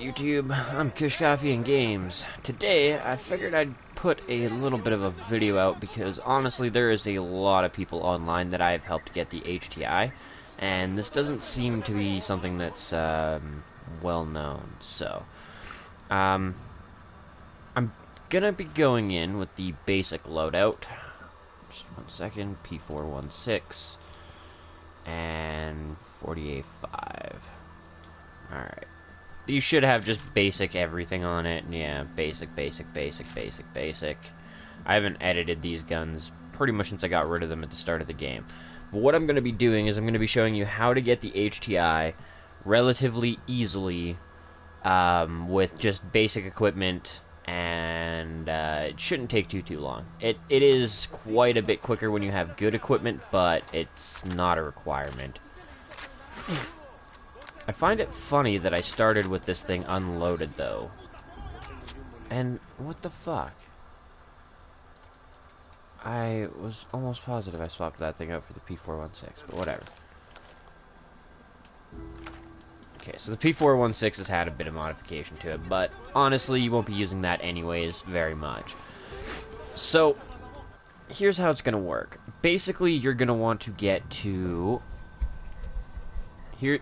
YouTube? I'm Kush Coffee and Games. Today, I figured I'd put a little bit of a video out because honestly, there is a lot of people online that I've helped get the HTI, and this doesn't seem to be something that's well known. So, I'm gonna be going in with the basic loadout. Just 1 second. P416 and 48.5. Alright. You should have just basic everything on it. Yeah, basic. I haven't edited these guns pretty much since I got rid of them at the start of the game. But what I'm going to be doing is I'm going to be showing you how to get the HTI relatively easily with just basic equipment, and it shouldn't take too long. It is quite a bit quicker when you have good equipment, but it's not a requirement. I find it funny that I started with this thing unloaded, though. And what the fuck? I was almost positive I swapped that thing out for the P416, but whatever. Okay, so the P416 has had a bit of modification to it, but honestly, you won't be using that anyways very much. So, here's how it's going to work. Basically, you're going to want to get to...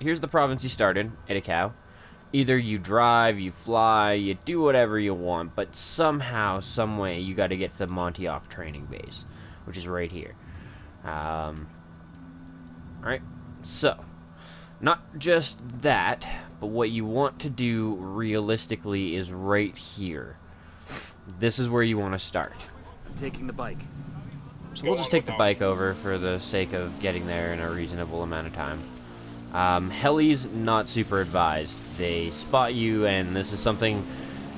Here's the province you started, Itakau. Either you drive, you fly, you do whatever you want, but somehow, some way, you got to get to the Montauk training base, which is right here. Alright, so, not just that, but what you want to do realistically is right here. This is where you want to start. Taking the bike. So we'll just take the bike over for the sake of getting there in a reasonable amount of time. Helis, not super advised. They spot you, and this is something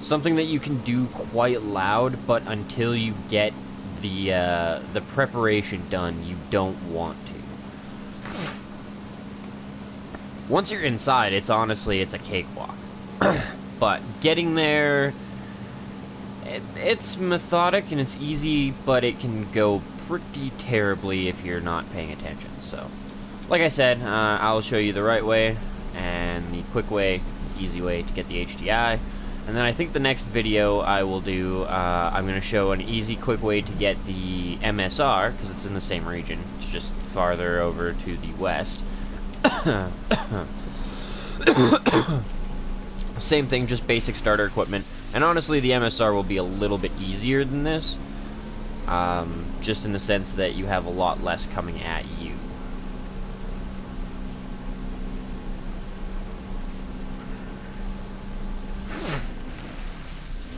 that you can do quite loud, but until you get the preparation done, you don't want to. Once you're inside, it's a cakewalk. But getting there, it's methodic and it's easy, but it can go pretty terribly if you're not paying attention, so... Like I said, I'll show you the right way, and the quick way, easy way to get the HTI. And then I think the next video I will do, I'm going to show an easy, quick way to get the MSR, because it's in the same region. It's just farther over to the west. Same thing, just basic starter equipment. And honestly, the MSR will be a little bit easier than this, just in the sense that you have a lot less coming at you.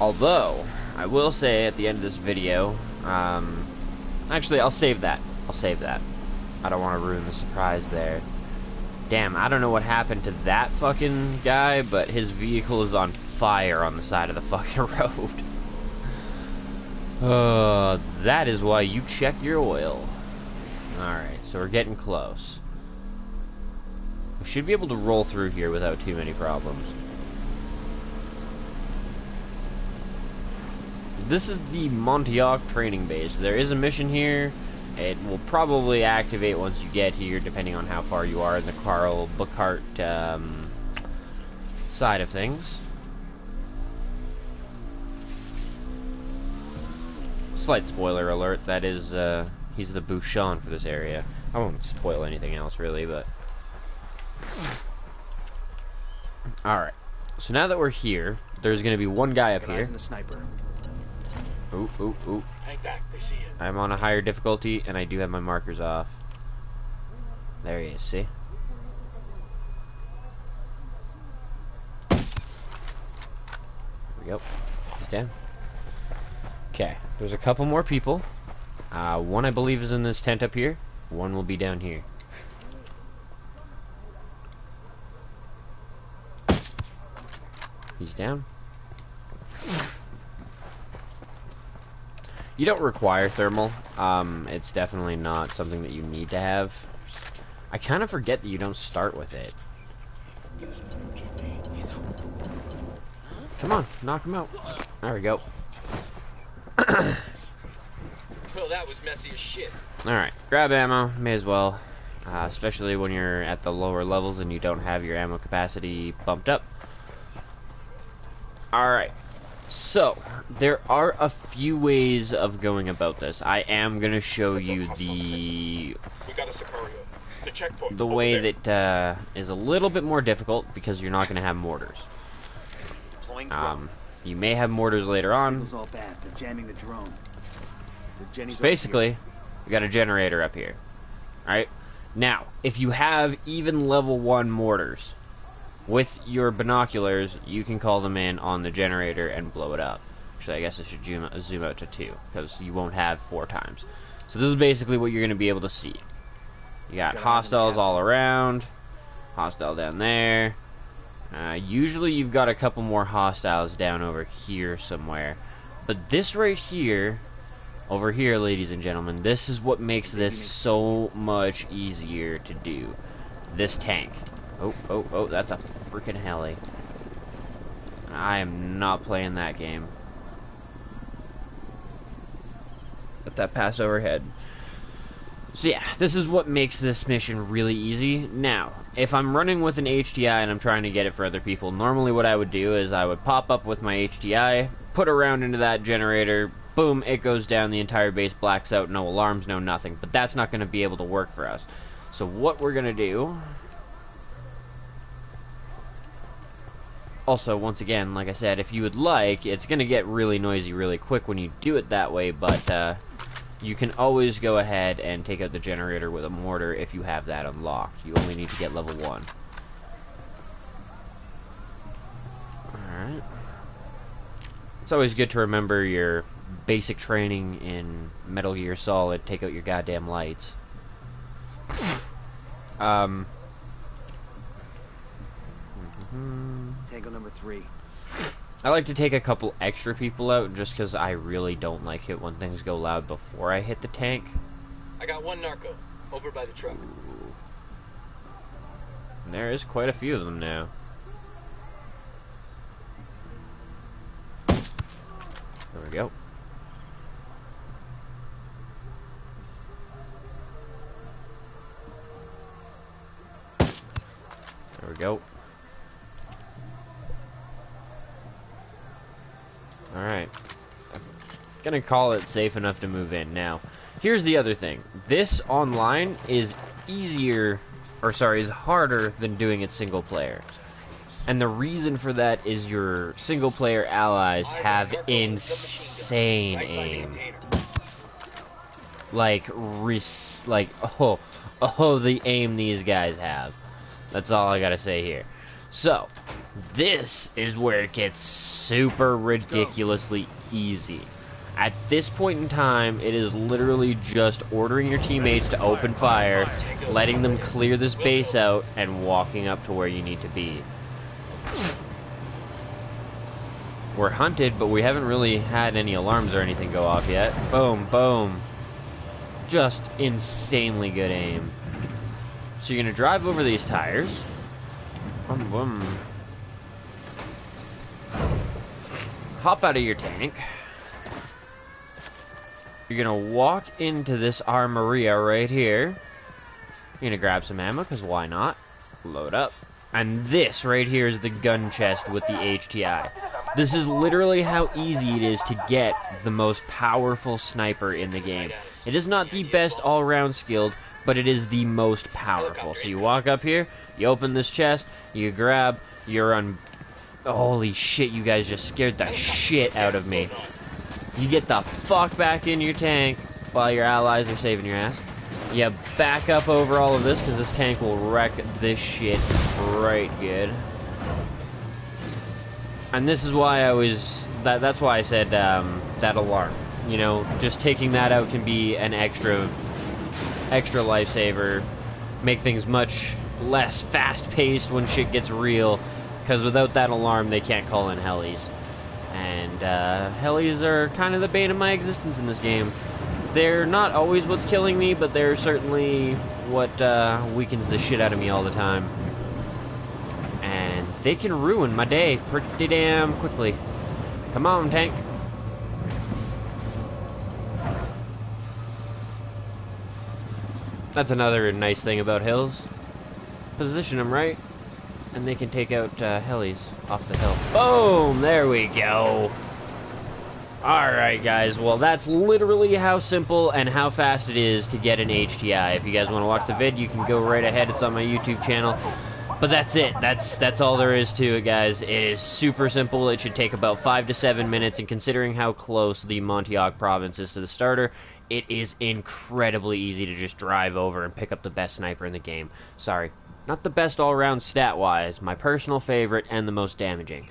Although, I will say at the end of this video, actually, I'll save that. I don't want to ruin the surprise there. Damn, I don't know what happened to that fucking guy, but his vehicle is on fire on the side of the fucking road. That is why you check your oil. Alright, so we're getting close. We should be able to roll through here without too many problems. This is the Montauk training base. There is a mission here. It will probably activate once you get here, depending on how far you are in the Carl Buckhart side of things. Slight spoiler alert, that is, he's the Bouchon for this area. I won't spoil anything else, really, but... Alright, so now that we're here, there's going to be one guy up here. Ooh. I'm on a higher difficulty, and I do have my markers off. There he is, see? There we go. He's down. Okay, there's a couple more people. One, I believe, is in this tent up here. One will be down here. He's down. You don't require thermal. It's definitely not something that you need to have. I kind of forget that you don't start with it. Come on, knock him out. There we go. Well, that was messy as shit. Alright, grab ammo, may as well. Especially when you're at the lower levels and you don't have your ammo capacity bumped up. Alright. So, there are a few ways of going about this. I am going to show you We got a Sicario. The checkpoint. the way that is a little bit more difficult because you're not going to have mortars. You may have mortars later on. Signal's all bad. They're jamming the drone. So basically, we got a generator up here. Alright? Now, if you have even level 1 mortars, with your binoculars, you can call them in on the generator and blow it up. Actually, I guess I should zoom out to 2, because you won't have 4 times. So this is basically what you're going to be able to see. You got hostiles all around, hostile down there. Usually you've got a couple more hostiles down over here somewhere. But this right here, over here, ladies and gentlemen, this is what makes this so much easier to do. This tank. Oh, that's a freaking heli. I am not playing that game. Let that pass overhead. So yeah, this is what makes this mission really easy. Now, if I'm running with an HTI and I'm trying to get it for other people, normally what I would do is I would pop up with my HTI, put a round into that generator, boom, it goes down, the entire base blacks out, no alarms, no nothing. But that's not going to be able to work for us. So what we're going to do... Also, once again, like I said, if you would like, it's going to get really noisy really quick when you do it that way, but you can always go ahead and take out the generator with a mortar if you have that unlocked. You only need to get level 1. Alright. It's always good to remember your basic training in Metal Gear Solid. Take out your goddamn lights. Tango number 3. I like to take a couple extra people out just because I really don't like it when things go loud before I hit the tank. I got 1 narco over by the truck. Ooh. And there is quite a few of them now. There we go. There we go. Alright. I'm gonna call it safe enough to move in. Now, here's the other thing. This online is easier, or sorry, is harder than doing it single player. And the reason for that is your single player allies have insane aim. Like, the aim these guys have. That's all I gotta say here. So, this is where it gets super ridiculously easy. At this point in time, it is literally just ordering your teammates to open fire, letting them clear this base out, and walking up to where you need to be. We're hunted, but we haven't really had any alarms or anything go off yet. Boom, boom. Just insanely good aim. So you're gonna drive over these tires. Boom, boom. Hop out of your tank. You're gonna walk into this armoria right here. You're gonna grab some ammo, because why not? Load up. And this right here is the gun chest with the HTI. This is literally how easy it is to get the most powerful sniper in the game. It is not the best all-round skilled, but it is the most powerful. So you walk up here, you open this chest, you grab, you're on... Holy shit, you guys just scared the shit out of me. You get the fuck back in your tank while your allies are saving your ass. You back up over all of this, because this tank will wreck this shit right good. And this is why I was... That's why I said that alarm. You know, just taking that out can be an extra lifesaver. Make things much less fast-paced when shit gets real. Because without that alarm, they can't call in helis. And helis are kind of the bane of my existence in this game. They're not always what's killing me, but they're certainly what weakens the shit out of me all the time. And they can ruin my day pretty damn quickly. Come on, tank. That's another nice thing about hills. Position them right. and they can take out helis off the hill. Boom! There we go. Alright guys, well that's literally how simple and how fast it is to get an HTI. If you guys want to watch the vid, you can go right ahead. It's on my YouTube channel. But that's it. That's all there is to it, guys. It is super simple. It should take about 5 to 7 minutes, and considering how close the Montauk province is to the starter, it is incredibly easy to just drive over and pick up the best sniper in the game. Sorry, not the best all-around stat-wise, my personal favorite and the most damaging.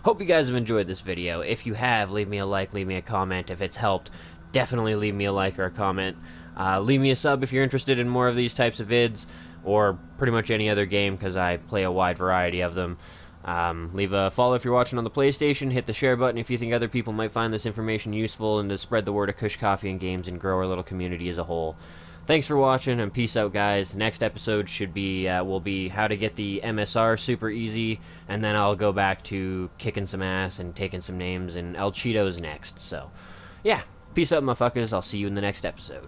Hope you guys have enjoyed this video. If you have, leave me a like, leave me a comment. If it's helped, definitely leave me a like or a comment. Leave me a sub if you're interested in more of these types of vids, or pretty much any other game, because I play a wide variety of them. Leave a follow if you're watching on the PlayStation. Hit the share button if you think other people might find this information useful, and to spread the word of Kush Coffee and Games and grow our little community as a whole. Thanks for watching, and peace out, guys. The next episode should be will be how to get the MSR super easy, and then I'll go back to kicking some ass and taking some names, and El Cheeto's next. So, yeah, peace out, motherfuckers. I'll see you in the next episode.